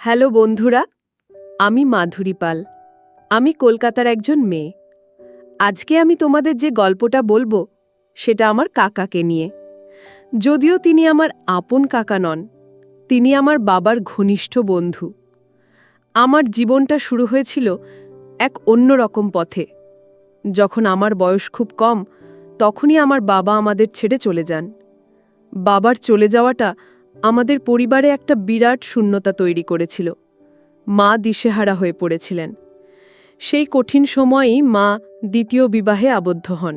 Hello বন্ধুরা, আমি মাধুরী পাল। আমি কলকাতার একজন মেয়ে। আজকে আমি তোমাদের যে গল্পটা বলবো সেটা আমার কাকাকে নিয়ে। যদিও তিনি আমার আপন কাকা নন, তিনি আমার বাবার ঘনিষ্ঠ বন্ধু। আমার জীবনটা শুরু হয়েছিল এক অন্যরকম পথে। যখন আমার বয়স খুব কম, তখনই আমার বাবা আমাদের ছেড়ে চলে যান। বাবার চলে যাওয়াটা আমাদের পরিবারে একটা বিরাট শূন্যতা তৈরি করেছিল। মা দিশেহারা হয়ে পড়েছিলেন। সেই কঠিন সময়েই মা দ্বিতীয় বিবাহে আবদ্ধ হন।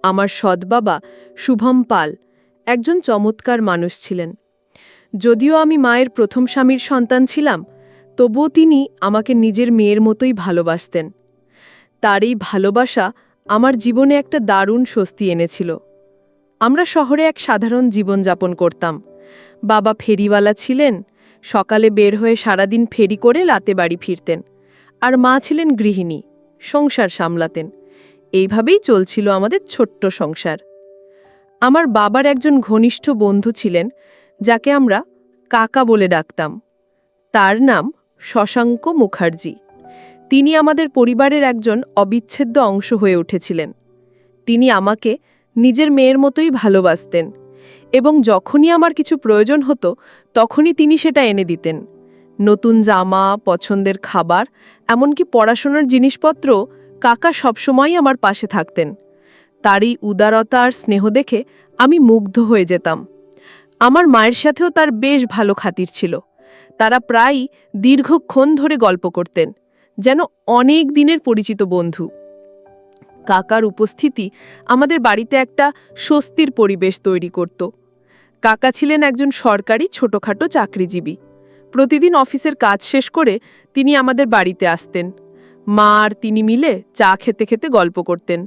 আমার সৎবাবা শুভম পাল একজন চমৎকার মানুষ ছিলেন। যদিও আমি মায়ের প্রথম স্বামীর সন্তান ছিলাম, তবুও তিনি আমাকে নিজের মেয়ের মতোই ভালোবাসতেন। তার এই ভালোবাসা আমার জীবনে একটা দারুণ স্বস্তি এনেছিল। আমরা শহরে এক সাধারণ জীবনযাপন করতাম। বাবা ফেরিওয়ালা ছিলেন, সকালে বের হয়ে সারাদিন ফেরি করে রাতে বাড়ি ফিরতেন। আর মা ছিলেন গৃহিণী, সংসার সামলাতেন। এইভাবেই চলছিল আমাদের ছোট্ট সংসার। আমার বাবার একজন ঘনিষ্ঠ বন্ধু ছিলেন, যাকে আমরা কাকা বলে ডাকতাম। তার নাম শশাঙ্ক মুখার্জি। তিনি আমাদের পরিবারের একজন অবিচ্ছেদ্য অংশ হয়ে উঠেছিলেন। তিনি আমাকে নিজের মেয়ের মতোই ভালোবাসতেন এবং যখনই আমার কিছু প্রয়োজন হতো তখনই তিনি সেটা এনে দিতেন। নতুন জামা, পছন্দের খাবার, এমনকি পড়াশোনার জিনিসপত্র কাকা সবসময়ই আমার পাশে থাকতেন। তার এই উদারতা আর স্নেহ দেখে আমি মুগ্ধ হয়ে যেতাম। আমার মায়ের সাথেও তার বেশ ভালো খাতির ছিল। তারা প্রায়ই দীর্ঘক্ষণ ধরে গল্প করতেন, যেন অনেক দিনের পরিচিত বন্ধু। কাকার উপস্থিতি আমাদের বাড়িতে একটা স্বস্তির পরিবেশ তৈরি করত। কাকা ছিলেন একজন সরকারি ছোটখাটো চাকরিজীবী। প্রতিদিন অফিসের কাজ শেষ করে তিনি আমাদের বাড়িতে আসতেন। মা আর তিনি মিলে চা খেতে খেতে গল্প করতেন।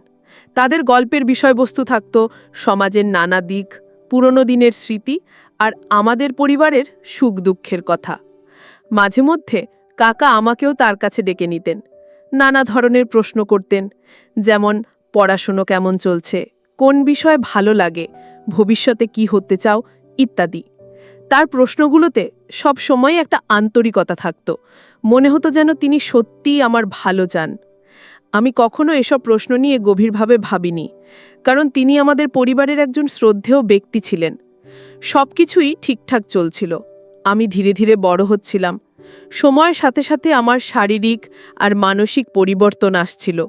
তাদের গল্পের বিষয়বস্তু থাকত সমাজের নানা দিক, পুরনো দিনের স্মৃতি আর আমাদের পরিবারের সুখ দুঃখের কথা। মাঝে মধ্যে কাকা আমাকেও তার কাছে ডেকে নিতেন। নানা ধরনের প্রশ্ন করতেন, যেমন পড়াশুনো কেমন চলছে, কোন বিষয় ভালো লাগে, ভবিষ্যতে কি হতে চাও ইত্যাদি। তার প্রশ্নগুলোতে সব সময় একটা আন্তরিকতা থাকত। মনে হতো যেন তিনি সত্যিই আমার ভালো চান। আমি কখনো এসব প্রশ্ন নিয়ে গভীরভাবে ভাবিনি, কারণ তিনি আমাদের পরিবারের একজন শ্রদ্ধেয় ব্যক্তি ছিলেন। সবকিছুই ঠিকঠাক চলছিল। আমি ধীরে ধীরে বড় হচ্ছিলাম। সময়ের সাথে সাথে আমার শারীরিক আর মানসিক পরিবর্তন আসছিল।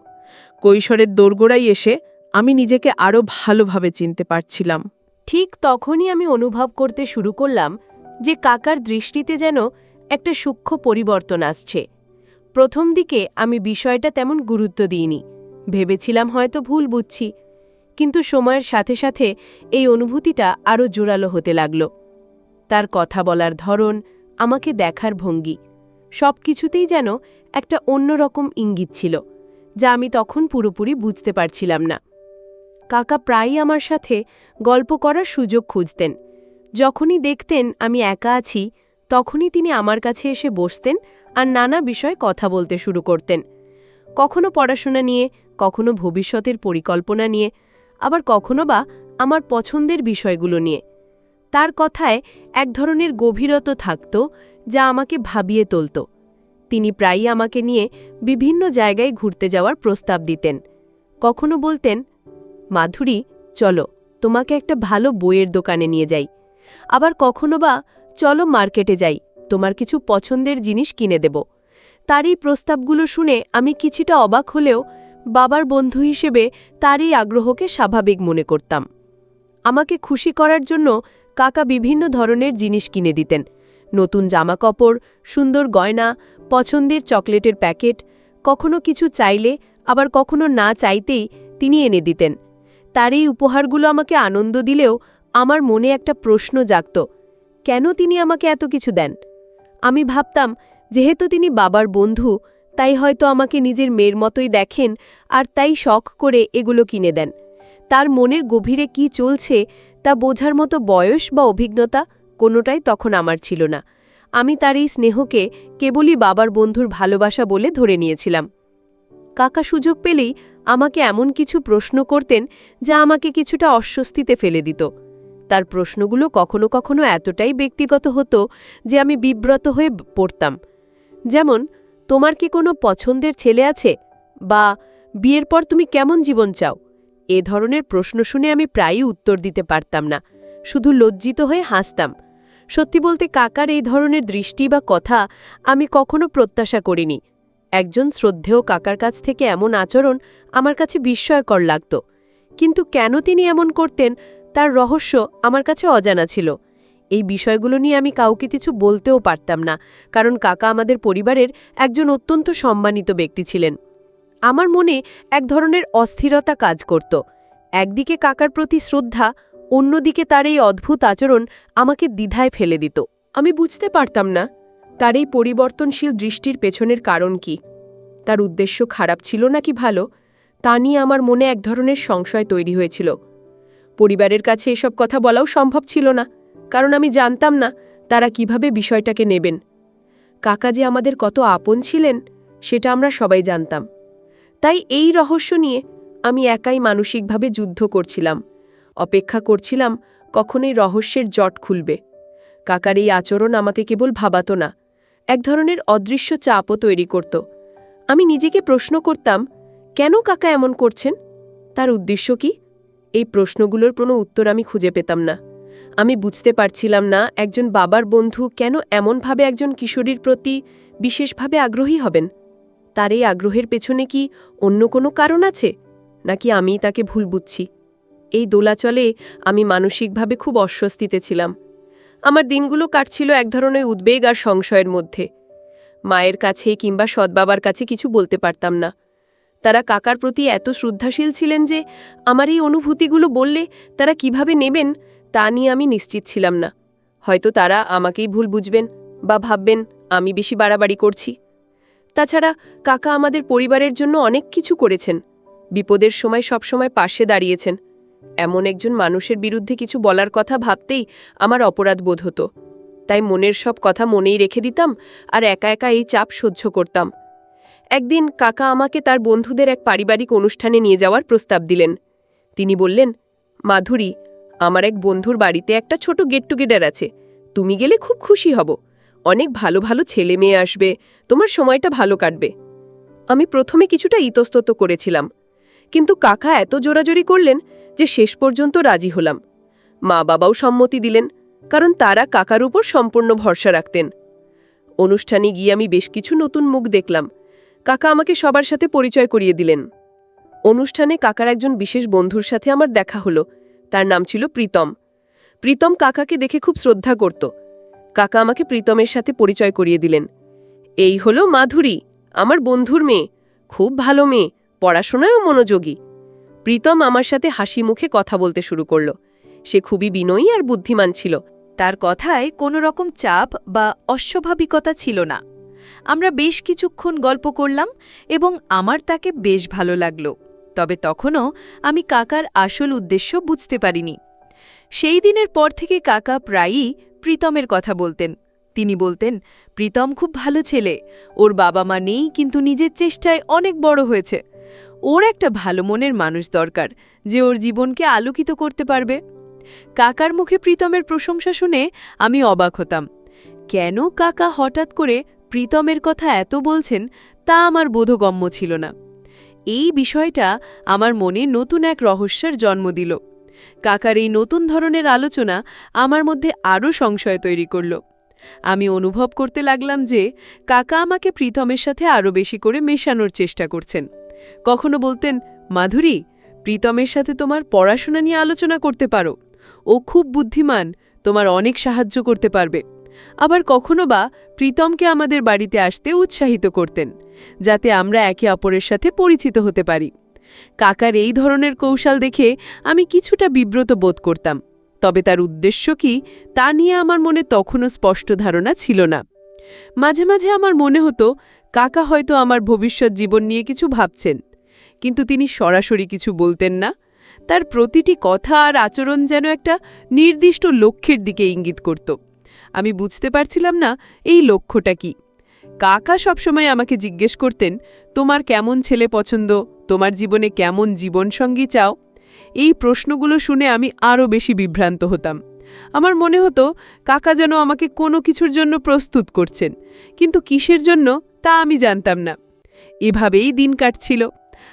কৈশোরের দোরগোড়ায় এসে আমি নিজেকে আরও ভালোভাবে চিনতে পারছিলাম। ঠিক তখনই আমি অনুভব করতে শুরু করলাম যে কাকার দৃষ্টিতে যেন একটা সূক্ষ্ম পরিবর্তন আসছে। প্রথম দিকে আমি বিষয়টা তেমন গুরুত্ব দিইনি, ভেবেছিলাম হয়তো ভুল বুঝছি। কিন্তু সময়ের সাথে সাথে এই অনুভূতিটা আরও জোরালো হতে লাগল। তার কথা বলার ধরন, আমাকে দেখার ভঙ্গি, সব কিছুতেই যেন একটা অন্যরকম ইঙ্গিত ছিল, যা আমি তখন পুরোপুরি বুঝতে পারছিলাম না। কাকা প্রায়ই আমার সাথে গল্প করার সুযোগ খুঁজতেন। যখনই দেখতেন আমি একা আছি, তখনই তিনি আমার কাছে এসে বসতেন আর নানা বিষয়ে কথা বলতে শুরু করতেন। কখনো পড়াশোনা নিয়ে, কখনো ভবিষ্যতের পরিকল্পনা নিয়ে, আবার কখনো বা আমার পছন্দের বিষয়গুলো নিয়ে। তার কথায় এক ধরনের গভীরতা থাকত, যা আমাকে ভাবিয়ে তুলত। তিনি প্রায়ই আমাকে নিয়ে বিভিন্ন জায়গায় ঘুরতে যাওয়ার প্রস্তাব দিতেন। কখনো বলতেন, মাধুরী চলো, তোমাকে একটা ভালো বইয়ের দোকানে নিয়ে যাই। আবার কখনো বা চলো মার্কেটে যাই, তোমার কিছু পছন্দের জিনিস কিনে দেব। তার এই প্রস্তাবগুলো শুনে আমি কিছুটা অবাক হলেও বাবার বন্ধু হিসেবে তার এই আগ্রহকে স্বাভাবিক মনে করতাম। আমাকে খুশি করার জন্য কাকা বিভিন্ন ধরনের জিনিস কিনে দিতেন। নতুন জামাকাপড়, সুন্দর গয়না, পছন্দের চকলেটের প্যাকেট। কখনো কিছু চাইলে, আবার কখনো না চাইতেই তিনি এনে দিতেন। তার এই উপহারগুলো আমাকে আনন্দ দিলেও আমার মনে একটা প্রশ্ন জাগত, কেন তিনি আমাকে এত কিছু দেন? আমি ভাবতাম, যেহেতু তিনি বাবার বন্ধু, তাই হয়তো আমাকে নিজের মেয়ের মতোই দেখেন আর তাই শখ করে এগুলো কিনে দেন। তার মনের গভীরে কি চলছে তা বোঝার মতো বয়স বা অভিজ্ঞতা কোনোটাই তখন আমার ছিল না। আমি তার এই স্নেহকে কেবলই বাবার বন্ধুর ভালোবাসা বলে ধরে নিয়েছিলাম। কাকা সুযোগ পেলেই আমাকে এমন কিছু প্রশ্ন করতেন যা আমাকে কিছুটা অস্বস্তিতে ফেলে দিত। তার প্রশ্নগুলো কখনো কখনো এতটাই ব্যক্তিগত হতো যে আমি বিব্রত হয়ে পড়তাম। যেমন, তোমার কি কোনো পছন্দের ছেলে আছে, বা বিয়ের পর তুমি কেমন জীবন চাও? এ ধরনের প্রশ্ন শুনে আমি প্রায়ই উত্তর দিতে পারতাম না, শুধু লজ্জিত হয়ে হাসতাম। সত্যি বলতে কাকার এই ধরনের দৃষ্টি বা কথা আমি কখনো প্রত্যাশা করিনি। একজন শ্রদ্ধেয় কাকার কাছ থেকে এমন আচরণ আমার কাছে বিস্ময়কর লাগত। কিন্তু কেন তিনি এমন করতেন তার রহস্য আমার কাছে অজানা ছিল। এই বিষয়গুলো নিয়ে আমি কাউকে কিছু বলতেও পারতাম না, কারণ কাকা আমাদের পরিবারের একজন অত্যন্ত সম্মানিত ব্যক্তি ছিলেন। আমার মনে এক ধরনের অস্থিরতা কাজ করত। একদিকে কাকার প্রতি শ্রদ্ধা, অন্যদিকে তার এই অদ্ভুত আচরণ আমাকে দ্বিধায় ফেলে দিত। আমি বুঝতে পারতাম না তার এই পরিবর্তনশীল দৃষ্টির পেছনের কারণ কি। তার উদ্দেশ্য খারাপ ছিল নাকি ভালো, তা নিয়ে আমার মনে এক ধরনের সংশয় তৈরি হয়েছিল। পরিবারের কাছে এসব কথা বলাও সম্ভব ছিল না, কারণ আমি জানতাম না তারা কিভাবে বিষয়টাকে নেবেন। কাকা যে আমাদের কত আপন ছিলেন সেটা আমরা সবাই জানতাম। তাই এই রহস্য নিয়ে আমি একাই মানসিকভাবে যুদ্ধ করছিলাম, অপেক্ষা করছিলাম কখন এই রহস্যের জট খুলবে। কাকার এই আচরণ আমাকে কেবল ভাবাতো না, এক ধরনের অদৃশ্য চাপও তৈরি করত। আমি নিজেকে প্রশ্ন করতাম, কেন কাকা এমন করছেন? তার উদ্দেশ্য কি? এই প্রশ্নগুলোর কোনো উত্তর আমি খুঁজে পেতাম না। আমি বুঝতে পারছিলাম না একজন বাবার বন্ধু কেন এমনভাবে একজন কিশোরীর প্রতি বিশেষভাবে আগ্রহী হবেন। তার এই আগ্রহের পেছনে কি অন্য কোনো কারণ আছে, নাকি আমিই তাকে ভুল বুঝছি? এই দোলাচলে আমি মানসিকভাবে খুব অস্বস্তিতে ছিলাম। আমার দিনগুলো কাটছিল এক ধরনের উদ্বেগ আর সংশয়ের মধ্যে। মায়ের কাছে কিংবা সৎবাবার কাছে কিছু বলতে পারতাম না। তারা কাকার প্রতি এত শ্রদ্ধাশীল ছিলেন যে আমার এই অনুভূতিগুলো বললে তারা কিভাবে নেবেন তা নিয়ে আমি নিশ্চিত ছিলাম না। হয়তো তারা আমাকেই ভুল বুঝবেন বা ভাববেন আমি বেশি বাড়াবাড়ি করছি। তাছাড়া কাকা আমাদের পরিবারের জন্য অনেক কিছু করেছেন, বিপদের সময় সবসময় পাশে দাঁড়িয়েছেন। এমন একজন মানুষের বিরুদ্ধে কিছু বলার কথা ভাবতেই আমার অপরাধ বোধ হতো। তাই মনের সব কথা মনেই রেখে দিতাম আর একা একা এই চাপ সহ্য করতাম। একদিন কাকা আমাকে তার বন্ধুদের এক পারিবারিক অনুষ্ঠানে নিয়ে যাওয়ার প্রস্তাব দিলেন। তিনি বললেন, মাধুরী, আমার এক বন্ধুর বাড়িতে একটা ছোট গেট টুগেদার আছে, তুমি গেলে খুব খুশি হব। অনেক ভালো ভালো ছেলে মেয়ে আসবে, তোমার সময়টা ভালো কাটবে। আমি প্রথমে কিছুটা ইতস্তত করেছিলাম, কিন্তু কাকা এত জোরাজোরি করলেন যে শেষ পর্যন্ত রাজি হলাম। মা বাবাও সম্মতি দিলেন, কারণ তারা কাকার উপর সম্পূর্ণ ভরসা রাখতেন। অনুষ্ঠানে গিয়ে আমি বেশ কিছু নতুন মুখ দেখলাম। কাকা আমাকে সবার সাথে পরিচয় করিয়ে দিলেন। অনুষ্ঠানে কাকার একজন বিশেষ বন্ধুর সাথে আমার দেখা হলো। তার নাম ছিল প্রীতম। প্রীতম কাকাকে দেখে খুব শ্রদ্ধা করত। কাকা আমাকে প্রীতমের সাথে পরিচয় করিয়ে দিলেন। এই হলো মাধুরী, আমার বন্ধুর মেয়ে, খুব ভালো মেয়ে, পড়াশোনায়ও মনোযোগী। প্রীতম আমার সাথে হাসি মুখে কথা বলতে শুরু করল। সে খুবই বিনয়ী আর বুদ্ধিমান ছিল। তার কথায় কোনো রকম চাপ বা অস্বাভাবিকতা ছিল না। আমরা বেশ কিছুক্ষণ গল্প করলাম এবং আমার তাকে বেশ ভালো লাগল। তবে তখনও আমি কাকার আসল উদ্দেশ্য বুঝতে পারিনি। সেই দিনের পর থেকে কাকা প্রায়ই প্রীতমের কথা বলতেন। তিনি বলতেন, প্রীতম খুব ভালো ছেলে, ওর বাবা মা নেই কিন্তু নিজের চেষ্টায় অনেক বড় হয়েছে। ওর একটা ভালো মনের মানুষ দরকার যে ওর জীবনকে আলোকিত করতে পারবে। কাকার মুখে প্রীতমের প্রশংসা শুনে আমি অবাক হতাম। কেন কাকা হঠাৎ করে প্রীতমের কথা এত বলছেন তা আমার বোধগম্য ছিল না। এই বিষয়টা আমার মনে নতুন এক রহস্যের জন্ম দিল। কাকার এই নতুন ধরনের আলোচনা আমার মধ্যে আরও সংশয় তৈরি করল। আমি অনুভব করতে লাগলাম যে কাকা আমাকে প্রীতমের সাথে আরও বেশি করে মেশানোর চেষ্টা করছেন। কখনো বলতেন, মাধুরী, প্রীতমের সাথে তোমার পড়াশোনা নিয়ে আলোচনা করতে পারো, ও খুব বুদ্ধিমান, তোমার অনেক সাহায্য করতে পারবে। আবার কখনো বা প্রীতমকে আমাদের বাড়িতে আসতে উৎসাহিত করতেন, যাতে আমরা একে অপরের সাথে পরিচিত হতে পারি। কাকার এই ধরনের কৌশল দেখে আমি কিছুটা বিব্রত বোধ করতাম, তবে তার উদ্দেশ্য কি তা নিয়ে আমার মনে তখনও স্পষ্ট ধারণা ছিল না। মাঝে মাঝে আমার মনে হতো কাকা হয়তো আমার ভবিষ্যৎ জীবন নিয়ে কিছু ভাবছেন, কিন্তু তিনি সরাসরি কিছু বলতেন না। তার প্রতিটি কথা আর আচরণ যেন একটা নির্দিষ্ট লক্ষ্যের দিকে ইঙ্গিত করত। আমি বুঝতে পারছিলাম না এই লক্ষ্যটা কি। কাকা সবসময় আমাকে জিজ্ঞেস করতেন, তোমার কেমন ছেলে পছন্দ, তোমার জীবনে কেমন জীবনসঙ্গী চাও। এই প্রশ্নগুলো শুনে আমি আরও বেশি বিভ্রান্ত হতাম। আমার মনে হতো কাকা যেন আমাকে কোনো কিছুর জন্য প্রস্তুত করছেন, কিন্তু কিসের জন্য তা আমি জানতাম না। এভাবেই দিন কাটছিল।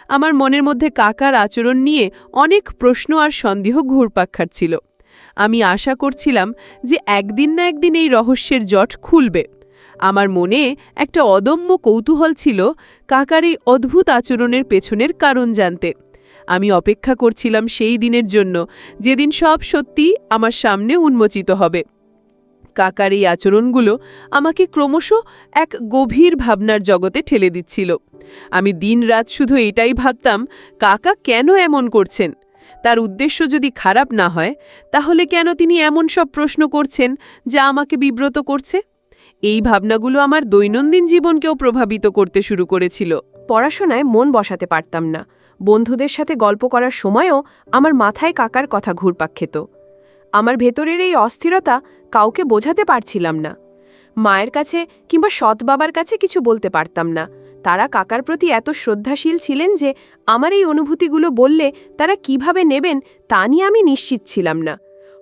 আমার মনের মধ্যে কাকার আচরণ নিয়ে অনেক প্রশ্ন আর সন্দেহ ঘুরপাক খাচ্ছিল। আমি আশা করছিলাম যে একদিন না একদিন এই রহস্যের জট খুলবে। আমার মনে একটা অদম্য কৌতূহল ছিল কাকার এই অদ্ভুত আচরণের পেছনের কারণ জানতে। আমি অপেক্ষা করছিলাম সেই দিনের জন্য, যেদিন সব সত্যি আমার সামনে উন্মোচিত হবে। কাকার এই আচরণগুলো আমাকে ক্রমশ এক গভীর ভাবনার জগতে ঠেলে দিচ্ছিল। আমি দিনরাত শুধু এটাই ভাবতাম, কাকা কেন এমন করছেন? তার উদ্দেশ্য যদি খারাপ না হয়, তাহলে কেন তিনি এমন সব প্রশ্ন করছেন যা আমাকে বিব্রত করছে? এই ভাবনাগুলো আমার দৈনন্দিন জীবনকেও প্রভাবিত করতে শুরু করেছিল। পড়াশোনায় মন বসাতে পারতাম না। বন্ধুদের সাথে গল্প করার সময়ও আমার মাথায় কাকার কথা ঘুরপাক খেত। আমার ভেতরের এই অস্থিরতা কাউকে বোঝাতে পারছিলাম না। মায়ের কাছে কিংবা সৎ বাবার কাছে কিছু বলতে পারতাম না। তারা কাকার প্রতি এত শ্রদ্ধাশীল ছিলেন যে আমার এই অনুভূতিগুলো বললে তারা কিভাবে নেবেন তা নিয়ে আমি নিশ্চিত ছিলাম না।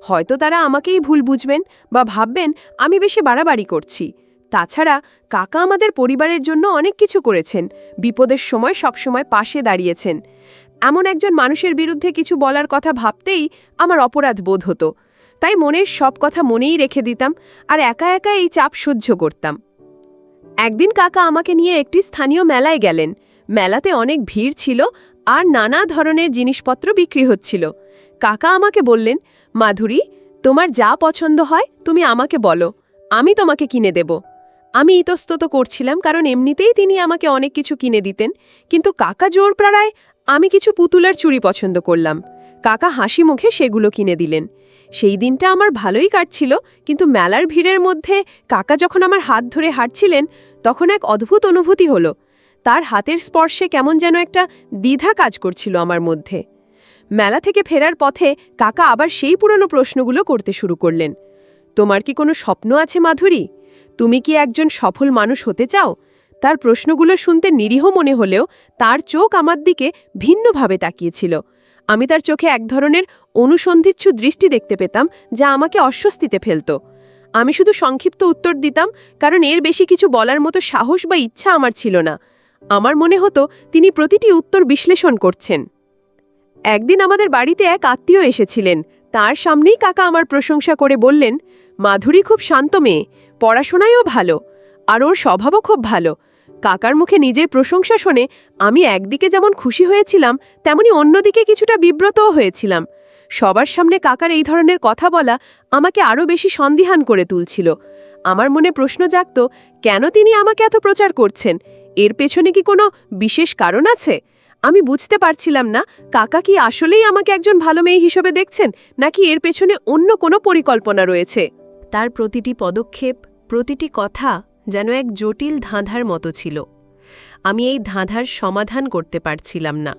হয়তো তারা আমাকেই ভুল বুঝবেন বা ভাববেন আমি বেশি বাড়াবাড়ি করছি। তাছাড়া কাকা আমাদের পরিবারের জন্য অনেক কিছু করেছেন, বিপদের সময় সবসময় পাশে দাঁড়িয়েছেন। এমন একজন মানুষের বিরুদ্ধে কিছু বলার কথা ভাবতেই আমার অপরাধ বোধ হতো। তাই মনের সব কথা মনেই রেখে দিতাম আর একা একা এই চাপ সহ্য করতাম। একদিন কাকা আমাকে নিয়ে একটি স্থানীয় মেলায় গেলেন। মেলাতে অনেক ভিড় ছিল আর নানা ধরনের জিনিসপত্র বিক্রি হচ্ছিল। কাকা আমাকে বললেন, মাধুরী, তোমার যা পছন্দ হয় তুমি আমাকে বলো, আমি তোমাকে কিনে দেব। আমি ইতস্তত করছিলাম, কারণ এমনিতেই তিনি আমাকে অনেক কিছু কিনে দিতেন, কিন্তু কাকা জোর প্রায় আমি কিছু পুতুলের চুড়ি পছন্দ করলাম। কাকা হাসি মুখে সেগুলো কিনে দিলেন। সেই দিনটা আমার ভালোই কাটছিল, কিন্তু মেলার ভিড়ের মধ্যে কাকা যখন আমার হাত ধরে হাঁটছিলেন, তখন এক অদ্ভুত অনুভূতি হলো। তার হাতের স্পর্শে কেমন যেন একটা দ্বিধা কাজ করছিল আমার মধ্যে। মেলা থেকে ফেরার পথে কাকা আবার সেই পুরনো প্রশ্নগুলো করতে শুরু করলেন। তোমার কি কোনো স্বপ্ন আছে মাধুরী? তুমি কি একজন সফল মানুষ হতে চাও? তার প্রশ্নগুলো শুনতে নিরীহ মনে হলেও তার চোখ আমার দিকে ভিন্নভাবে তাকিয়েছিল। আমি তার চোখে এক ধরনের অনুসন্ধিচ্ছু দৃষ্টি দেখতে পেতাম, যা আমাকে অস্বস্তিতে ফেলত। আমি শুধু সংক্ষিপ্ত উত্তর দিতাম, কারণ এর বেশি কিছু বলার মতো সাহস বা ইচ্ছা আমার ছিল না। আমার মনে হতো তিনি প্রতিটি উত্তর বিশ্লেষণ করছেন। একদিন আমাদের বাড়িতে এক আত্মীয় এসেছিলেন। তার সামনেই কাকা আমার প্রশংসা করে বললেন, মাধুরী খুব শান্ত মেয়ে, পড়াশোনায়ও ভালো, আর ওর স্বভাবও খুব ভালো। কাকার মুখে নিজের প্রশংসা শুনে আমি একদিকে যেমন খুশি হয়েছিলাম, তেমনি অন্যদিকে কিছুটা বিব্রতও হয়েছিলাম। সবার সামনে কাকার এই ধরনের কথা বলা আমাকে আরও বেশি সন্দিহান করে তুলছিল। আমার মনে প্রশ্ন জাগত, কেন তিনি আমাকে এত প্রচার করছেন? এর পেছনে কি কোনো বিশেষ কারণ আছে? আমি বুঝতে পারছিলাম না কাকা কি আসলেই আমাকে একজন ভালো মেয়ে হিসেবে দেখছেন, নাকি এর পেছনে অন্য কোনো পরিকল্পনা রয়েছে। তার প্রতিটি পদক্ষেপ, প্রতিটি কথা যেন এক জটিল ধাঁধার মতো ছিল। আমি এই ধাঁধার সমাধান করতে পারছিলাম না।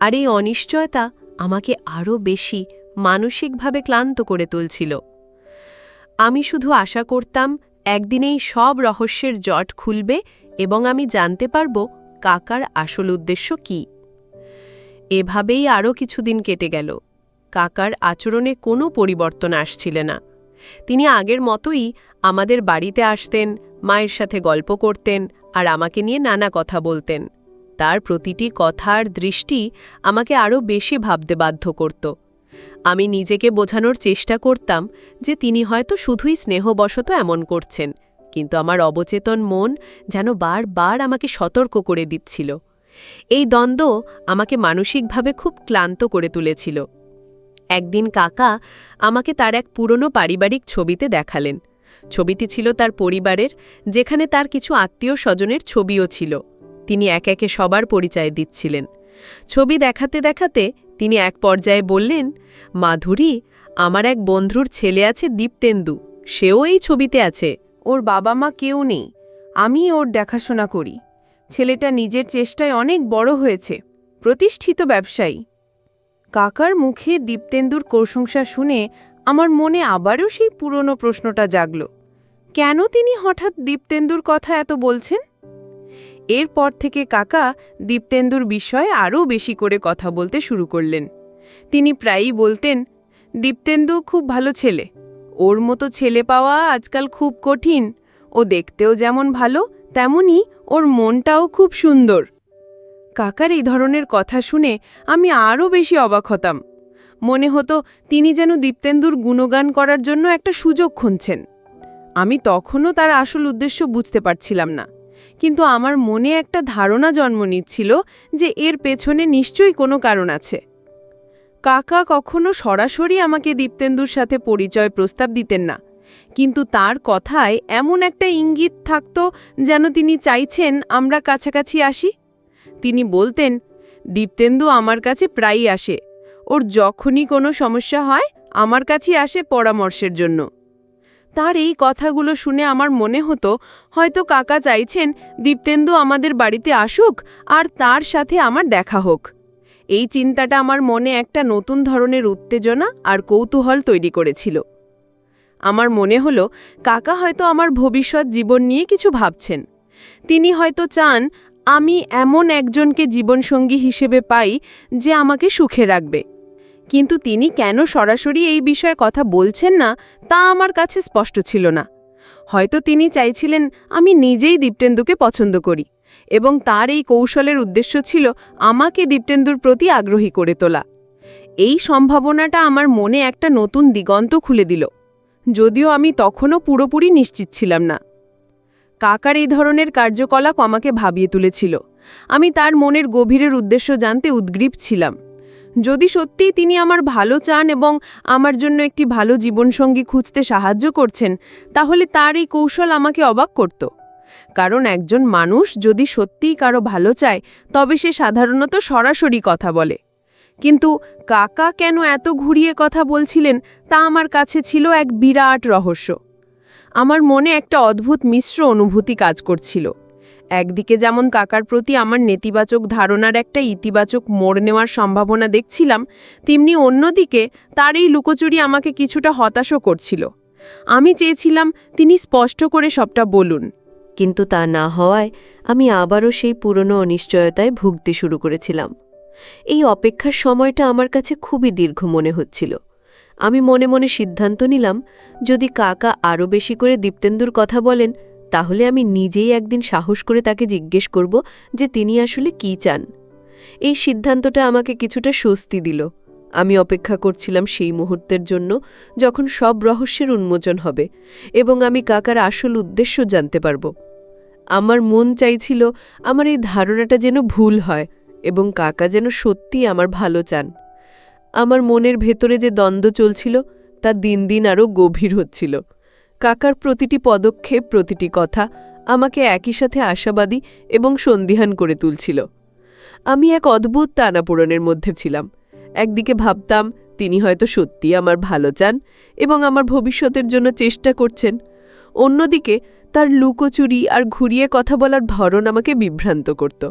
আর এই অনিশ্চয়তা আমাকে আরও বেশি মানসিকভাবে ক্লান্ত করে তুলছিল। আমি শুধু আশা করতাম একদিনেই সব রহস্যের জট খুলবে এবং আমি জানতে পারব কাকার আসল উদ্দেশ্য কী। এভাবেই আরও কিছুদিন কেটে গেল। কাকার আচরণে কোনো পরিবর্তন আসছিল না। তিনি আগের মতোই আমাদের বাড়িতে আসতেন, মায়ের সাথে গল্প করতেন আর আমাকে নিয়ে নানা কথা বলতেন। তার প্রতিটি কথার দৃষ্টি আমাকে আরও বেশি ভাবতে বাধ্য করত। আমি নিজেকে বোঝানোর চেষ্টা করতাম যে তিনি হয়তো শুধুই স্নেহবশত এমন করছেন, কিন্তু আমার অবচেতন মন যেন বারবার আমাকে সতর্ক করে দিচ্ছিল। এই দ্বন্দ্ব আমাকে মানসিকভাবে খুব ক্লান্ত করে তুলেছিল। একদিন কাকা আমাকে তার এক পুরনো পারিবারিক ছবিতে দেখালেন। ছবিটি ছিল তার পরিবারের, যেখানে তার কিছু আত্মীয় স্বজনের ছবিও ছিল। তিনি এক একে সবার পরিচয় দিচ্ছিলেন। ছবি দেখাতে দেখাতে তিনি এক পর্যায়ে বললেন, মাধুরী, আমার এক বন্ধুর ছেলে আছে দীপ্তেন্দু, সেও এই ছবিতে আছে। ওর বাবা মা কেউ নেই, আমি ওর দেখাশোনা করি। ছেলেটা নিজের চেষ্টায় অনেক বড় হয়েছে, প্রতিষ্ঠিত ব্যবসায়ী। কাকার মুখে দীপ্তেন্দুর প্রশংসা শুনে আমার মনে আবারও সেই পুরনো প্রশ্নটা জাগল, কেন তিনি হঠাৎ দীপ্তেন্দুর কথা এত বলছেন? এরপর থেকে কাকা দীপ্তেন্দুর বিষয়ে আরও বেশি করে কথা বলতে শুরু করলেন। তিনি প্রায়ই বলতেন, দীপ্তেন্দু খুব ভালো ছেলে, ওর মতো ছেলে পাওয়া আজকাল খুব কঠিন, ও দেখতেও যেমন ভালো তেমনি ওর মনটাও খুব সুন্দর। কাকার এই ধরনের কথা শুনে আমি আরও বেশি অবাক হতাম। মনে হতো তিনি যেন দীপ্তেন্দুর গুণগান করার জন্য একটা সুযোগ খুঁজছেন। আমি তখনও তার আসল উদ্দেশ্য বুঝতে পারছিলাম না, কিন্তু আমার মনে একটা ধারণা জন্ম নিচ্ছিল যে এর পেছনে নিশ্চয়ই কোনো কারণ আছে। কাকা কখনো সরাসরি আমাকে দীপ্তেন্দুর সাথে পরিচয় প্রস্তাব দিতেন না, কিন্তু তার কথায় এমন একটা ইঙ্গিত থাকত যেন তিনি চাইছেন আমরা কাছাকাছি আসি। তিনি বলতেন, দীপ্তেন্দু আমার কাছে প্রায়ই আসে, ওর যখনই কোনো সমস্যা হয় আমার কাছেই আসে পরামর্শের জন্য। তার এই কথাগুলো শুনে আমার মনে হতো হয়তো কাকা চাইছেন দীপ্তেন্দু আমাদের বাড়িতে আসুক আর তার সাথে আমার দেখা হোক। এই চিন্তাটা আমার মনে একটা নতুন ধরনের উত্তেজনা আর কৌতূহল তৈরি করেছিল। আমার মনে হলো কাকা হয়তো আমার ভবিষ্যৎ জীবন নিয়ে কিছু ভাবছেন। তিনি হয়তো চান আমি এমন একজনকে জীবনসঙ্গী হিসেবে পাই যে আমাকে সুখে রাখবে। কিন্তু তিনি কেন সরাসরি এই বিষয়ে কথা বলছেন না তা আমার কাছে স্পষ্ট ছিল না। হয়তো তিনি চাইছিলেন আমি নিজেই দীপ্তেন্দুকে পছন্দ করি, এবং তার এই কৌশলের উদ্দেশ্য ছিল আমাকে দীপ্তেন্দুর প্রতি আগ্রহী করে তোলা। এই সম্ভাবনাটা আমার মনে একটা নতুন দিগন্ত খুলে দিল, যদিও আমি তখনও পুরোপুরি নিশ্চিত ছিলাম না। কাকার এই ধরনের কার্যকলাপ আমাকে ভাবিয়ে তুলেছিল। আমি তার মনের গভীরের উদ্দেশ্য জানতে উদ্গ্রীব ছিলাম। যদি সত্যিই তিনি আমার ভালো চান এবং আমার জন্য একটি ভালো জীবনসঙ্গী খুঁজতে সাহায্য করছেন, তাহলে তার এই কৌশল আমাকে অবাক করত। কারণ একজন মানুষ যদি সত্যিই কারো ভালো চায় তবে সে সাধারণত সরাসরি কথা বলে। কিন্তু কাকা কেন এত ঘুরিয়ে কথা বলছিলেন তা আমার কাছে ছিল এক বিরাট রহস্য। আমার মনে একটা অদ্ভুত মিশ্র অনুভূতি কাজ করছিল। একদিকে যেমন কাকার প্রতি আমার নেতিবাচক ধারণার একটা ইতিবাচক মোড় নেওয়ার সম্ভাবনা দেখছিলাম, তেমনি অন্যদিকে তার এই লুকোচুরি আমাকে কিছুটা হতাশও করছিল। আমি চেয়েছিলাম তিনি স্পষ্ট করে সবটা বলুন। কিন্তু তা না হওয়ায় আমি আবারও সেই পুরনো অনিশ্চয়তায় ভুগতে শুরু করেছিলাম। এই অপেক্ষার সময়টা আমার কাছে খুবই দীর্ঘ মনে হচ্ছিল। আমি মনে মনে সিদ্ধান্ত নিলাম, যদি কাকা আরও বেশি করে দীপ্তেন্দুর কথা বলেন, তাহলে আমি নিজেই একদিন সাহস করে তাকে জিজ্ঞেস করব যে তিনি আসলে কী চান। এই সিদ্ধান্তটা আমাকে কিছুটা স্বস্তি দিল। আমি অপেক্ষা করছিলাম সেই মুহূর্তের জন্য যখন সব রহস্যের উন্মোচন হবে এবং আমি কাকার আসল উদ্দেশ্য জানতে পারব। আমার মন চাইছিল আমার এই ধারণাটা যেন ভুল হয় এবং কাকা যেন সত্যিই আমার ভালো চান। আমার মনের ভেতরে যে দ্বন্দ্ব চলছিল তা দিন দিন আরও গভীর হচ্ছিল। কাকার প্রতিটি পদক্ষেপ, প্রতিটি কথা আমাকে একই সাথে আশাবাদী এবং সন্দিহান করে তুলছিল। আমি এক অদ্ভুত টানাপোড়েনের মধ্যে ছিলাম। একদিকে ভাবতাম তিনি হয়তো সত্যিই আমার ভালো চান এবং আমার ভবিষ্যতের জন্য চেষ্টা করছেন। অন্যদিকে তার লুকোচুরি আর ঘুরিয়ে কথা বলার ধরন আমাকে বিভ্রান্ত করত।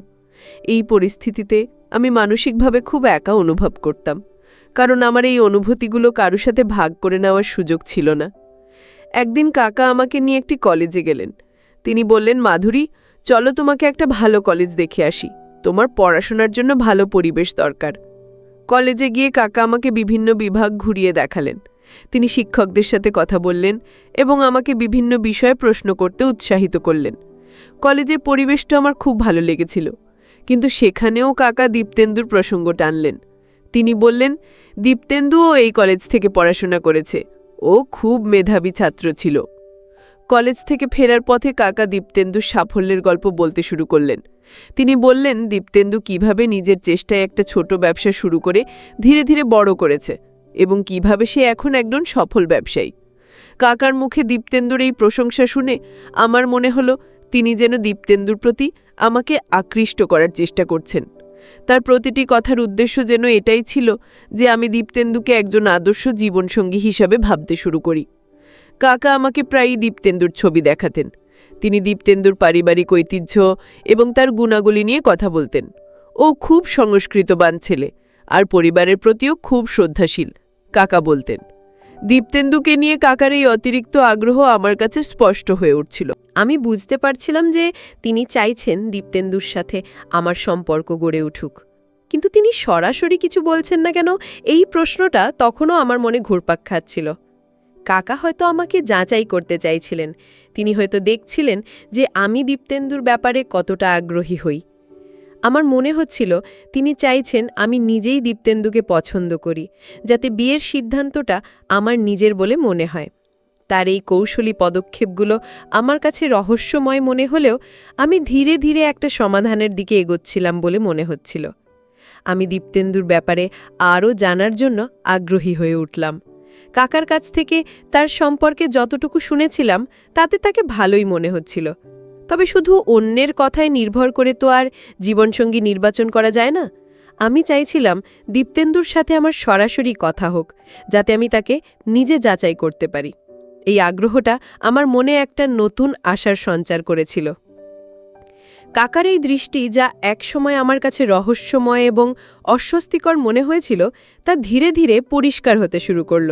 এই পরিস্থিতিতে আমি মানসিকভাবে খুব একা অনুভব করতাম, কারণ আমার এই অনুভূতিগুলো কারো সাথে ভাগ করে নেওয়ার সুযোগ ছিল না। একদিন কাকা আমাকে নিয়ে একটি কলেজে গেলেন। তিনি বললেন, মাধুরী, চলো তোমাকে একটা ভালো কলেজ দেখে আসি, তোমার পড়াশোনার জন্য ভালো পরিবেশ দরকার। কলেজে গিয়ে কাকা আমাকে বিভিন্ন বিভাগ ঘুরিয়ে দেখালেন। তিনি শিক্ষকদের সাথে কথা বললেন এবং আমাকে বিভিন্ন বিষয়ে প্রশ্ন করতে উৎসাহিত করলেন। কলেজের পরিবেশটা আমার খুব ভালো লেগেছিল, কিন্তু সেখানেও কাকা দীপ্তেন্দুর প্রসঙ্গ টানলেন। তিনি বললেন, দীপ্তেন্দুও এই কলেজ থেকে পড়াশোনা করেছে, ও খুব মেধাবী ছাত্র ছিল। কলেজ থেকে ফেরার পথে কাকা দীপ্তেন্দুর সাফল্যের গল্প বলতে শুরু করলেন। তিনি বললেন দীপ্তেন্দু কিভাবে নিজের চেষ্টায় একটা ছোট ব্যবসা শুরু করে ধীরে ধীরে বড় করেছে এবং কিভাবে সে এখন একজন সফল ব্যবসায়ী। কাকার মুখে দীপ্তেন্দুর এই প্রশংসা শুনে আমার মনে হলো তিনি যেন দীপ্তেন্দুর প্রতি আমাকে আকৃষ্ট করার চেষ্টা করছেন। তার প্রতিটি কথার উদ্দেশ্য যেন এটাই ছিল যে আমি দীপ্তেন্দুকে একজন আদর্শ জীবনসঙ্গী হিসাবে ভাবতে শুরু করি। কাকা আমাকে প্রায়ই দীপ্তেন্দুর ছবি দেখাতেন। তিনি দীপ্তেন্দুর পারিবারিক ঐতিহ্য এবং তার গুণাগুলি নিয়ে কথা বলতেন। ও খুব সংস্কৃতবান ছেলে আর পরিবারের প্রতিও খুব শ্রদ্ধাশীল, কাকা বলতেন। দীপ্তেন্দুকে নিয়ে কাকার এই অতিরিক্ত আগ্রহ আমার কাছে স্পষ্ট হয়ে উঠছিল। আমি বুঝতে পারছিলাম যে তিনি চাইছেন দীপ্তেন্দুর সাথে আমার সম্পর্ক গড়ে উঠুক। কিন্তু তিনি সরাসরি কিছু বলছেন না কেন, এই প্রশ্নটা তখনও আমার মনে ঘুরপাক খাচ্ছিল। কাকা হয়তো আমাকে যাচাই করতে চাইছিলেন। তিনি হয়তো দেখছিলেন যে আমি দীপ্তেন্দুর ব্যাপারে কতটা আগ্রহী হই। আমার মনে হচ্ছিল তিনি চাইছেন আমি নিজেই দীপ্তেন্দুকে পছন্দ করি, যাতে বিয়ের সিদ্ধান্তটা আমার নিজের বলে মনে হয়। তার এই কৌশলী পদক্ষেপগুলো আমার কাছে রহস্যময় মনে হলেও আমি ধীরে ধীরে একটা সমাধানের দিকে এগোচ্ছিলাম বলে মনে হচ্ছিল। আমি দীপ্তেন্দুর ব্যাপারে আরও জানার জন্য আগ্রহী হয়ে উঠলাম। কাকার কাছ থেকে তার সম্পর্কে যতটুকু শুনেছিলাম তাতে তাকে ভালোই মনে হচ্ছিল। তবে শুধু অন্যের কথায় নির্ভর করে তো আর জীবনসঙ্গী নির্বাচন করা যায় না। আমি চাইছিলাম দীপ্তেন্দুর সাথে আমার সরাসরি কথা হোক, যাতে আমি তাকে নিজে যাচাই করতে পারি। এই আগ্রহটা আমার মনে একটা নতুন আশার সঞ্চার করেছিল। কাকার এই দৃষ্টি, যা একসময় আমার কাছে রহস্যময় এবং অস্বস্তিকর মনে হয়েছিল, তা ধীরে ধীরে পরিষ্কার হতে শুরু করল।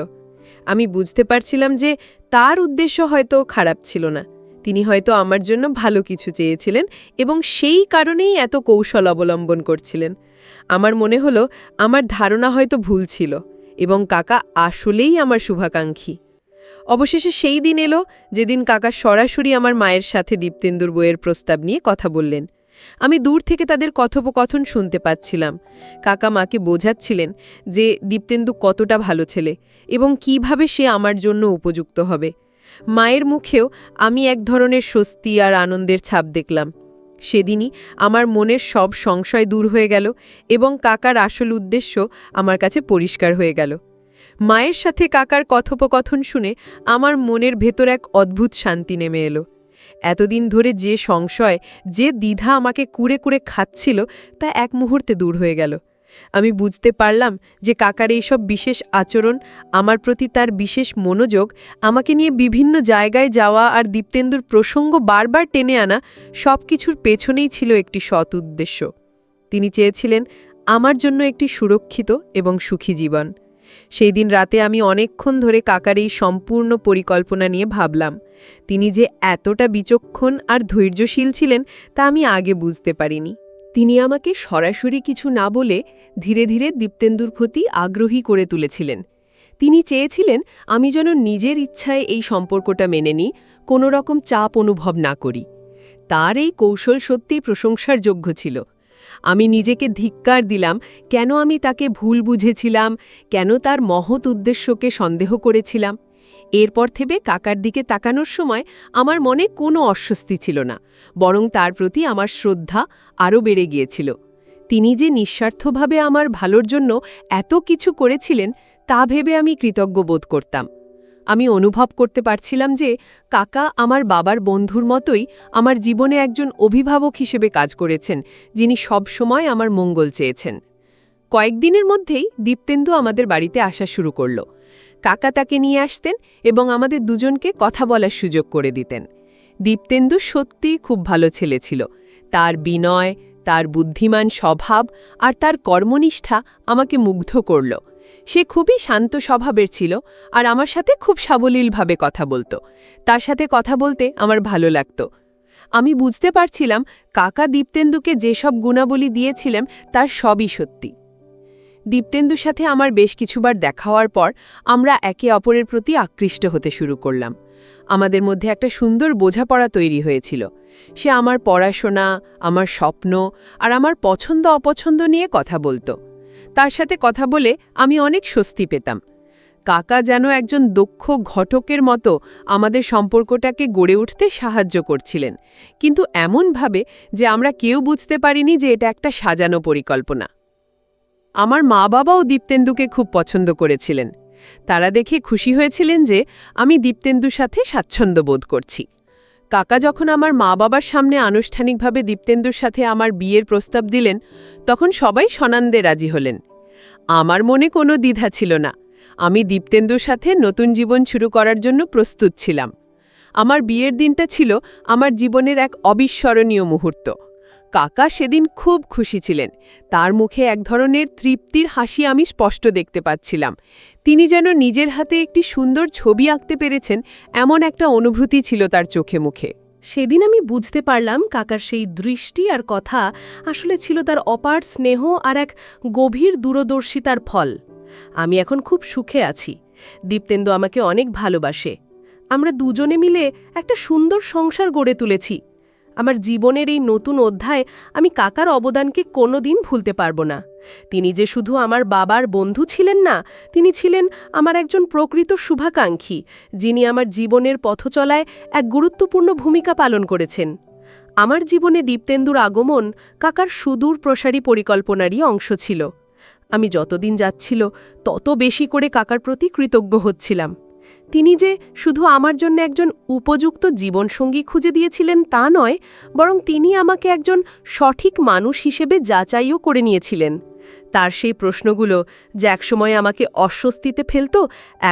আমি বুঝতে পারছিলাম যে তার উদ্দেশ্য হয়তো খারাপ ছিল না। তিনি হয়তো আমার জন্য ভালো কিছু চেয়েছিলেন এবং সেই কারণেই এত কৌশল অবলম্বন করছিলেন। আমার মনে হলো আমার ধারণা হয়তো ভুল ছিল এবং কাকা আসলেই আমার শুভাকাঙ্ক্ষী। অবশেষে সেই দিন এলো যেদিন কাকা সরাসরি আমার মায়ের সাথে দীপ্তেন্দুর বইয়ের প্রস্তাব নিয়ে কথা বললেন। আমি দূর থেকে তাদের কথোপকথন শুনতে পাচ্ছিলাম। কাকা মাকে বোঝাচ্ছিলেন যে দীপ্তেন্দু কতটা ভালো ছেলে এবং কিভাবে সে আমার জন্য উপযুক্ত হবে। মায়ের মুখেও আমি এক ধরনের স্বস্তি আর আনন্দের ছাপ দেখলাম। সেদিনই আমার মনের সব সংশয় দূর হয়ে গেল এবং কাকার আসল উদ্দেশ্য আমার কাছে পরিষ্কার হয়ে গেল। মায়ের সাথে কাকার কথোপকথন শুনে আমার মনের ভেতর এক অদ্ভুত শান্তি নেমে এলো। এতদিন ধরে যে সংশয়, যে দ্বিধা আমাকে কুড়ে কুড়ে খাচ্ছিল, তা এক মুহূর্তে দূর হয়ে গেল। আমি বুঝতে পারলাম যে কাকার এইসব বিশেষ আচরণ, আমার প্রতি তার বিশেষ মনোযোগ, আমাকে নিয়ে বিভিন্ন জায়গায় যাওয়া আর দীপ্তেন্দুর প্রসঙ্গ বারবার টেনে আনা, সব কিছুর পেছনেই ছিল একটি সৎ উদ্দেশ্য। তিনি চেয়েছিলেন আমার জন্য একটি সুরক্ষিত এবং সুখী জীবন। সেই দিন রাতে আমি অনেকক্ষণ ধরে কাকার এই সম্পূর্ণ পরিকল্পনা নিয়ে ভাবলাম। তিনি যে এতটা বিচক্ষণ আর ধৈর্যশীল ছিলেন তা আমি আগে বুঝতে পারিনি। তিনি আমাকে সরাসরি কিছু না বলে ধীরে ধীরে দীপ্তেন্দুর প্রতি আগ্রহী করে তুলেছিলেন। তিনি চেয়েছিলেন আমি যেন নিজের ইচ্ছায় এই সম্পর্কটা মেনে নিই, কোনো রকম চাপ অনুভব না করি। তার এই কৌশল সত্যিই প্রশংসার যোগ্য ছিল। আমি নিজেকে ধিক্কার দিলাম, কেন আমি তাকে ভুল বুঝেছিলাম, কেন তার মহৎ উদ্দেশ্যকে সন্দেহ করেছিলাম। এরপর থেকে কাকার দিকে তাকানোর সময় আমার মনে কোনো অস্বস্তি ছিল না, বরং তার প্রতি আমার শ্রদ্ধা আরও বেড়ে গিয়েছিল। তিনি যে নিঃস্বার্থভাবে আমার ভালোর জন্য এত কিছু করেছিলেন তা ভেবে আমি কৃতজ্ঞ বোধ করতাম। আমি অনুভব করতে পারছিলাম যে কাকা আমার বাবার বন্ধুর মতোই আমার জীবনে একজন অভিভাবক হিসেবে কাজ করেছেন, যিনি সবসময় আমার মঙ্গল চেয়েছেন। কয়েকদিনের মধ্যেই দীপ্তেন্দু আমাদের বাড়িতে আসা শুরু করল। কাকা তাকে নিয়ে আসতেন এবং আমাদের দুজনকে কথা বলার সুযোগ করে দিতেন। দীপ্তেন্দু সত্যিই খুব ভালো ছেলে ছিল। তার বিনয়, তার বুদ্ধিমান স্বভাব আর তার কর্মনিষ্ঠা আমাকে মুগ্ধ করল। সে খুবই শান্ত স্বভাবের ছিল আর আমার সাথে খুব সাবলীলভাবে কথা বলত। তার সাথে কথা বলতে আমার ভালো লাগত। আমি বুঝতে পারছিলাম কাকা দীপ্তেন্দুকে যেসব গুণাবলী দিয়েছিলেন তার সবই সত্যি। দীপ্তেন্দুর সাথে আমার বেশ কিছুবার দেখা হওয়ার পর আমরা একে অপরের প্রতি আকৃষ্ট হতে শুরু করলাম। আমাদের মধ্যে একটা সুন্দর বোঝাপড়া তৈরি হয়েছিল। সে আমার পড়াশোনা, আমার স্বপ্ন আর আমার পছন্দ অপছন্দ নিয়ে কথা বলত। তার সাথে কথা বলে আমি অনেক স্বস্তি পেতাম। কাকা যেন একজন দক্ষ ঘটকের মতো আমাদের সম্পর্কটাকে গড়ে উঠতে সাহায্য করছিলেন, কিন্তু এমনভাবে যে আমরা কেউ বুঝতে পারিনি যে এটা একটা সাজানো পরিকল্পনা। আমার মা বাবাও দীপ্তেন্দুকে খুব পছন্দ করেছিলেন। তারা দেখে খুশি হয়েছিলেন যে আমি দীপ্তেন্দুর সাথে স্বাচ্ছন্দ্য বোধ করছি। কাকা যখন আমার মা বাবার সামনে আনুষ্ঠানিকভাবে দীপ্তেন্দুর সাথে আমার বিয়ের প্রস্তাব দিলেন, তখন সবাই সনান্দে রাজি হলেন। আমার মনে কোনো দ্বিধা ছিল না। আমি দীপ্তেন্দুর সাথে নতুন জীবন শুরু করার জন্য প্রস্তুত ছিলাম। আমার বিয়ের দিনটা ছিল আমার জীবনের এক অবিস্মরণীয় মুহূর্ত। কাকা সেদিন খুব খুশি ছিলেন। তার মুখে এক ধরনের তৃপ্তির হাসি আমি স্পষ্ট দেখতে পাচ্ছিলাম। তিনি যেন নিজের হাতে একটি সুন্দর ছবি আঁকতে পেরেছেন, এমন একটা অনুভূতি ছিল তার চোখে মুখে। সেদিন আমি বুঝতে পারলাম কাকার সেই দৃষ্টি আর কথা আসলে ছিল তার অপার স্নেহ আর এক গভীর দূরদর্শিতার ফল। আমি এখন খুব সুখে আছি। দীপ্তেন্দু আমাকে অনেক ভালোবাসে। আমরা দুজনে মিলে একটা সুন্দর সংসার গড়ে তুলেছি। আমার জীবনের এই নতুন অধ্যায় আমি কাকার অবদানকে কোনোদিন ভুলতে পারব না। তিনি যে শুধু আমার বাবার বন্ধু ছিলেন না, তিনি ছিলেন আমার একজন প্রকৃত শুভাকাঙ্ক্ষী, যিনি আমার জীবনের পথচলায় এক গুরুত্বপূর্ণ ভূমিকা পালন করেছেন। আমার জীবনে দীপ্তেন্দুর আগমন কাকার সুদূর প্রসারী পরিকল্পনারই অংশ ছিল। আমি যতদিন যাচ্ছিল তত বেশি করে কাকার প্রতি কৃতজ্ঞ হচ্ছিলাম। তিনি যে শুধু আমার জন্য একজন উপযুক্ত জীবনসঙ্গী খুঁজে দিয়েছিলেন তা নয়, বরং তিনি আমাকে একজন সঠিক মানুষ হিসেবে যাচাইও করে নিয়েছিলেন। তার সেই প্রশ্নগুলো যে একসময় আমাকে অস্বস্তিতে ফেলত,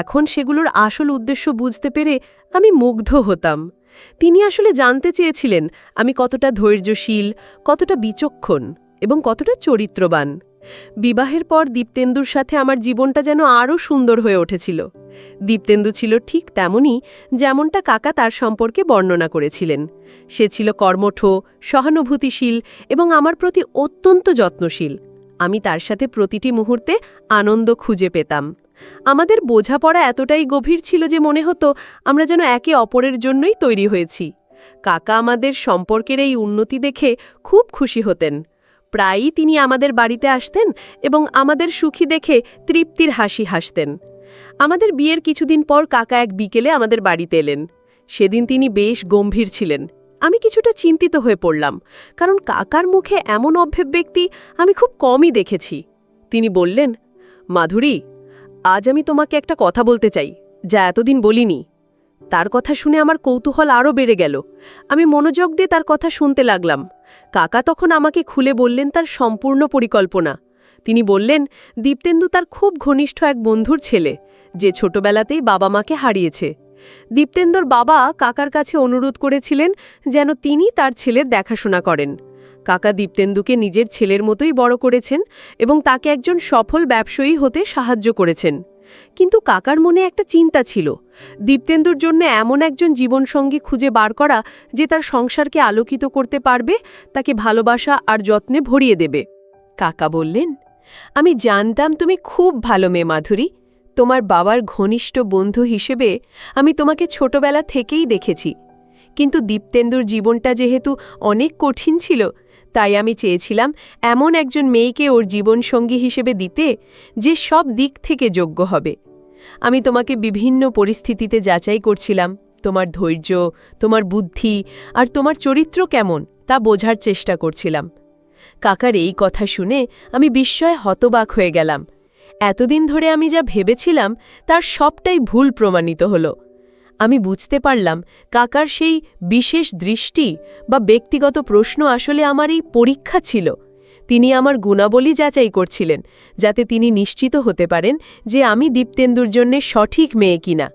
এখন সেগুলোর আসল উদ্দেশ্য বুঝতে পেরে আমি মুগ্ধ হতাম। তিনি আসলে জানতে চেয়েছিলেন আমি কতটা ধৈর্যশীল, কতটা বিচক্ষণ এবং কতটা চরিত্রবান। বিবাহের পর দীপ্তেন্দুর সাথে আমার জীবনটা যেন আরও সুন্দর হয়ে উঠেছিল। দীপ্তেন্দু ছিল ঠিক তেমনই যেমনটা কাকা তার সম্পর্কে বর্ণনা করেছিলেন। সে ছিল কর্মঠ, সহানুভূতিশীল এবং আমার প্রতি অত্যন্ত যত্নশীল। আমি তার সাথে প্রতিটি মুহূর্তে আনন্দ খুঁজে পেতাম। আমাদের বোঝাপড়া এতটাই গভীর ছিল যে মনে হতো আমরা যেন একে অপরের জন্যই তৈরি হয়েছি। কাকা আমাদের সম্পর্কের এই উন্নতি দেখে খুব খুশি হতেন। প্রায়ই তিনি আমাদের বাড়িতে আসতেন এবং আমাদের সুখী দেখে তৃপ্তির হাসি হাসতেন। আমাদের বিয়ের কিছুদিন পর কাকা এক বিকেলে আমাদের বাড়িতে এলেন। সেদিন তিনি বেশ গম্ভীর ছিলেন। আমি কিছুটা চিন্তিত হয়ে পড়লাম, কারণ কাকার মুখে এমন অভিব্যক্তি আমি খুব কমই দেখেছি। তিনি বললেন, মাধুরী, আজ আমি তোমাকে একটা কথা বলতে চাই, যা এতদিন বলিনি। তার কথা শুনে আমার কৌতূহল আরও বেড়ে গেল। আমি মনোযোগ দিয়ে তার কথা শুনতে লাগলাম। কাকা তখন আমাকে খুলে বললেন তার সম্পূর্ণ পরিকল্পনা। তিনি বললেন, দীপ্তেন্দু তার খুব ঘনিষ্ঠ এক বন্ধুর ছেলে, যে ছোটবেলাতেই বাবা মাকে হারিয়েছে। দীপ্তেন্দুর বাবা কাকার কাছে অনুরোধ করেছিলেন যেন তিনি তার ছেলের দেখাশোনা করেন। কাকা দীপ্তেন্দুকে নিজের ছেলের মতোই বড় করেছেন এবং তাকে একজন সফল ব্যবসায়ী হতে সাহায্য করেছেন। কিন্তু কাকার মনে একটা চিন্তা ছিল, দীপ্তেন্দুর জন্য এমন একজন জীবনসঙ্গী খুঁজে বার করা যে তার সংসারকে আলোকিত করতে পারবে, তাকে ভালোবাসা আর যত্নে ভরিয়ে দেবে। কাকা বললেন, আমি জানতাম তুমি খুব ভালো মেয়ে মাধুরী। তোমার বাবার ঘনিষ্ঠ বন্ধু হিসেবে আমি তোমাকে ছোটবেলা থেকেই দেখেছি। কিন্তু দীপ্তেন্দুর জীবনটা যেহেতু অনেক কঠিন ছিল, তাই আমি চেয়েছিলাম এমন একজন মেয়েকে ওর জীবনসঙ্গী হিসেবে দিতে, যে সব দিক থেকে যোগ্য হবে। আমি তোমাকে বিভিন্ন পরিস্থিতিতে যাচাই করছিলাম, তোমার ধৈর্য, তোমার বুদ্ধি আর তোমার চরিত্র কেমন তা বোঝার চেষ্টা করছিলাম। কাকার এই কথা শুনে আমি বিস্ময়ে হতবাক হয়ে গেলাম। এতদিন ধরে আমি যা ভেবেছিলাম তার সবটাই ভুল প্রমাণিত হলো। আমি বুঝতে পারলাম কাকার সেই বিশেষ দৃষ্টি বা ব্যক্তিগত প্রশ্ন আসলে আমার এই পরীক্ষা ছিল। তিনি আমার গুণাবলী যাচাই করছিলেন, যাতে তিনি নিশ্চিত হতে পারেন যে আমি দীপ্তেন্দুর জন্যে সঠিক মেয়ে কিনা।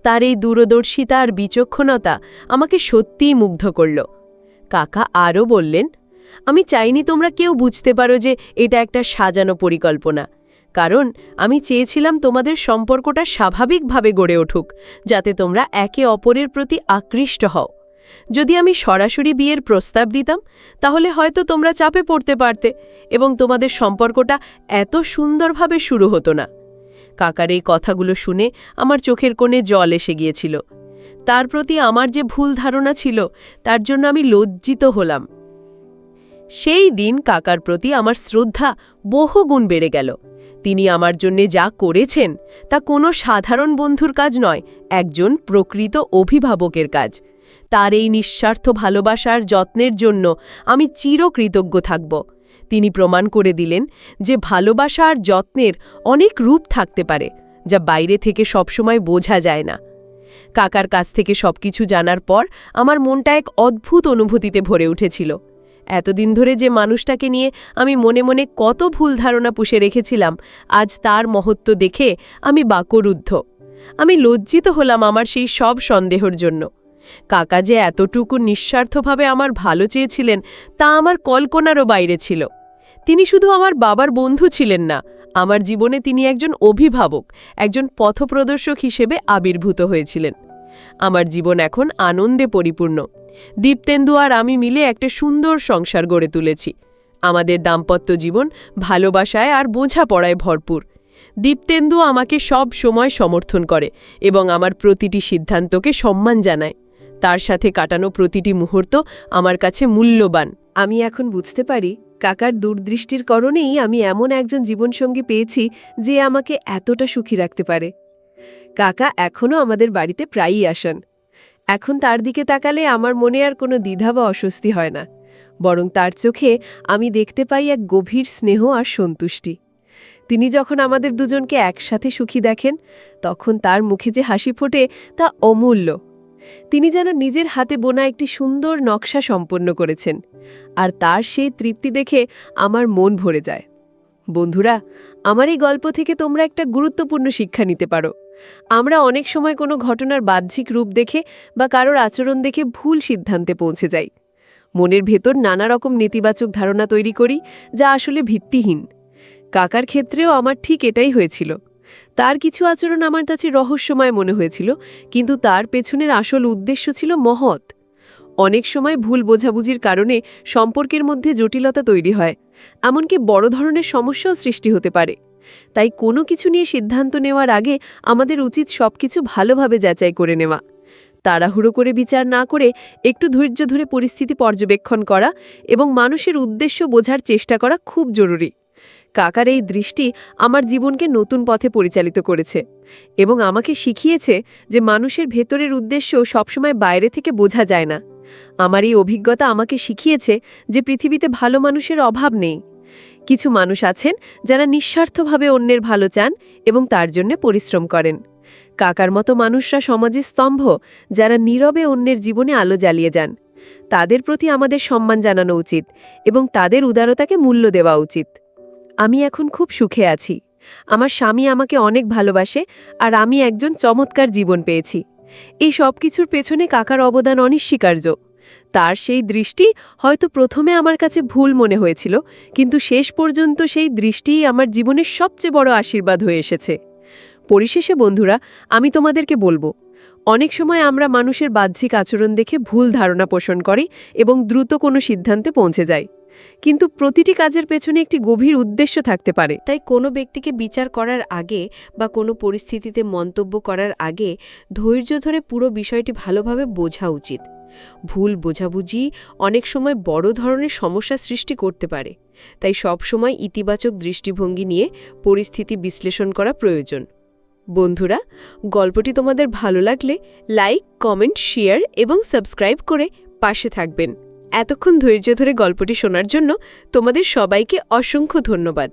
তার এই দূরদর্শিতা আর বিচক্ষণতা আমাকে সত্যিই মুগ্ধ করল। কাকা আরও বললেন, আমি চাইনি তোমরা কেউ বুঝতে পারো যে এটা একটা সাজানো পরিকল্পনা, কারণ আমি চেয়েছিলাম তোমাদের সম্পর্কটা স্বাভাবিকভাবে গড়ে উঠুক, যাতে তোমরা একে অপরের প্রতি আকৃষ্ট হও। যদি আমি সরাসরি বিয়ের প্রস্তাব দিতাম, তাহলে হয়তো তোমরা চাপে পড়তে পারতে এবং তোমাদের সম্পর্কটা এত সুন্দরভাবে শুরু হতো না। কাকার এই কথাগুলো শুনে আমার চোখের কোণে জল এসে গিয়েছিল। তার প্রতি আমার যে ভুল ধারণা ছিল, তার জন্য আমি লজ্জিত হলাম। সেই দিন কাকার প্রতি আমার শ্রদ্ধা বহুগুণ বেড়ে গেল। তিনি আমার জন্যে যা করেছেন তা কোনো সাধারণ বন্ধুর কাজ নয়, একজন প্রকৃত অভিভাবকের কাজ। তার এই নিঃস্বার্থ ভালোবাসার যত্নের জন্য আমি চিরকৃতজ্ঞ থাকব। তিনি প্রমাণ করে দিলেন যে ভালোবাসা আর যত্নের অনেক রূপ থাকতে পারে, যা বাইরে থেকে সবসময় বোঝা যায় না। কাকার কাছ থেকে সবকিছু জানার পর আমার মনটা এক অদ্ভুত অনুভূতিতে ভরে উঠেছিল। এতদিন ধরে যে মানুষটাকে নিয়ে আমি মনে মনে কত ভুল ধারণা পুষে রেখেছিলাম, আজ তার মহত্ব দেখে আমি বাকরুদ্ধ। আমি লজ্জিত হলাম আমার সেই সব সন্দেহের জন্য। কাকা যে এতটুকু নিঃস্বার্থভাবে আমার ভালো চেয়েছিলেন তা আমার কল্পনারও বাইরে ছিল। তিনি শুধু আমার বাবার বন্ধু ছিলেন না, আমার জীবনে তিনি একজন অভিভাবক, একজন পথপ্রদর্শক হিসেবে আবির্ভূত হয়েছিলেন। আমার জীবন এখন আনন্দে পরিপূর্ণ। দীপ্তেন্দু আর আমি মিলে একটা সুন্দর সংসার গড়ে তুলেছি। আমাদের দাম্পত্য জীবন ভালোবাসায় আর বোঝাপড়ায় ভরপুর। দীপ্তেন্দু আমাকে সব সময় সমর্থন করে এবং আমার প্রতিটি সিদ্ধান্তকে সম্মান জানায়। তার সাথে কাটানো প্রতিটি মুহূর্ত আমার কাছে মূল্যবান। আমি এখন বুঝতে পারি কাকার দূরদৃষ্টির কারণেই আমি এমন একজন জীবনসঙ্গী পেয়েছি যে আমাকে এতটা সুখী রাখতে পারে। কাকা এখনও আমাদের বাড়িতে প্রায়ই আসেন। এখন তার দিকে তাকালে আমার মনে আর কোনো দ্বিধা বা অস্বস্তি হয় না, বরং তার চোখে আমি দেখতে পাই এক গভীর স্নেহ আর সন্তুষ্টি। তিনি যখন আমাদের দুজনকে একসাথে সুখী দেখেন, তখন তার মুখে যে হাসি ফোটে তা অমূল্য। তিনি যেন নিজের হাতে বোনা একটি সুন্দর নকশা সম্পন্ন করেছেন, আর তার সেই তৃপ্তি দেখে আমার মন ভরে যায়। বন্ধুরা, আমার এই গল্প থেকে তোমরা একটা গুরুত্বপূর্ণ শিক্ষা নিতে পারো। আমরা অনেক সময় কোনো ঘটনার বাহ্যিক রূপ দেখে বা কারোর আচরণ দেখে ভুল সিদ্ধান্তে পৌঁছে যাই। মনের ভেতর নানা রকম নেতিবাচক ধারণা তৈরি করি, যা আসলে ভিত্তিহীন। কাকার ক্ষেত্রেও আমার ঠিক এটাই হয়েছিল। তার কিছু আচরণ আমার কাছে রহস্যময় মনে হয়েছিল, কিন্তু তার পেছনের আসল উদ্দেশ্য ছিল মহৎ। অনেক সময় ভুল বোঝাবুঝির কারণে সম্পর্কের মধ্যে জটিলতা তৈরি হয়, এমনকি বড় ধরনের সমস্যাও সৃষ্টি হতে পারে। তাই কোনো কিছু নিয়ে সিদ্ধান্ত নেওয়ার আগে আমাদের উচিত সবকিছু ভালোভাবে যাচাই করে নেওয়া। তাড়াহুড়ো করে বিচার না করে একটু ধৈর্য ধরে পরিস্থিতি পর্যবেক্ষণ করা এবং মানুষের উদ্দেশ্য বোঝার চেষ্টা করা খুব জরুরি। কাকার এই দৃষ্টি আমার জীবনকে নতুন পথে পরিচালিত করেছে এবং আমাকে শিখিয়েছে যে মানুষের ভেতরের উদ্দেশ্য সবসময় বাইরে থেকে বোঝা যায় না। আমার এই অভিজ্ঞতা আমাকে শিখিয়েছে যে পৃথিবীতে ভালো মানুষের অভাব নেই। কিছু মানুষ আছেন যারা নিঃস্বার্থভাবে অন্যের ভালো চান এবং তার জন্য পরিশ্রম করেন। কাকার মতো মানুষরা সমাজের স্তম্ভ, যারা নীরবে অন্যের জীবনে আলো জ্বালিয়ে যান। তাদের প্রতি আমাদের সম্মান জানানো উচিত এবং তাদের উদারতাকে মূল্য দেওয়া উচিত। আমি এখন খুব সুখে আছি। আমার স্বামী আমাকে অনেক ভালোবাসে আর আমি একজন চমৎকার জীবন পেয়েছি। এই সব কিছুর পেছনে কাকার অবদান অনস্বীকার্য। তার সেই দৃষ্টি হয়তো প্রথমে আমার কাছে ভুল মনে হয়েছিল, কিন্তু শেষ পর্যন্ত সেই দৃষ্টিই আমার জীবনের সবচেয়ে বড় আশীর্বাদ হয়ে এসেছে। পরিশেষে বন্ধুরা, আমি তোমাদেরকে বলবো, অনেক সময় আমরা মানুষের বাহ্যিক আচরণ দেখে ভুল ধারণা পোষণ করি এবং দ্রুত কোনো সিদ্ধান্তে পৌঁছে যাই। কিন্তু প্রতিটি কাজের পেছনে একটি গভীর উদ্দেশ্য থাকতে পারে। তাই কোনো ব্যক্তিকে বিচার করার আগে বা কোনো পরিস্থিতিতে মন্তব্য করার আগে ধৈর্য ধরে পুরো বিষয়টি ভালোভাবে বোঝা উচিত। ভুল বোঝাবুঝি অনেক সময় বড় ধরনের সমস্যা সৃষ্টি করতে পারে। তাই সব সময় ইতিবাচক দৃষ্টিভঙ্গি নিয়ে পরিস্থিতি বিশ্লেষণ করা প্রয়োজন। বন্ধুরা, গল্পটি তোমাদের ভালো লাগলে লাইক, কমেন্ট, শেয়ার এবং সাবস্ক্রাইব করে পাশে থাকবেন। এতক্ষণ ধৈর্য ধরে গল্পটি শোনার জন্য তোমাদের সবাইকে অসংখ্য ধন্যবাদ।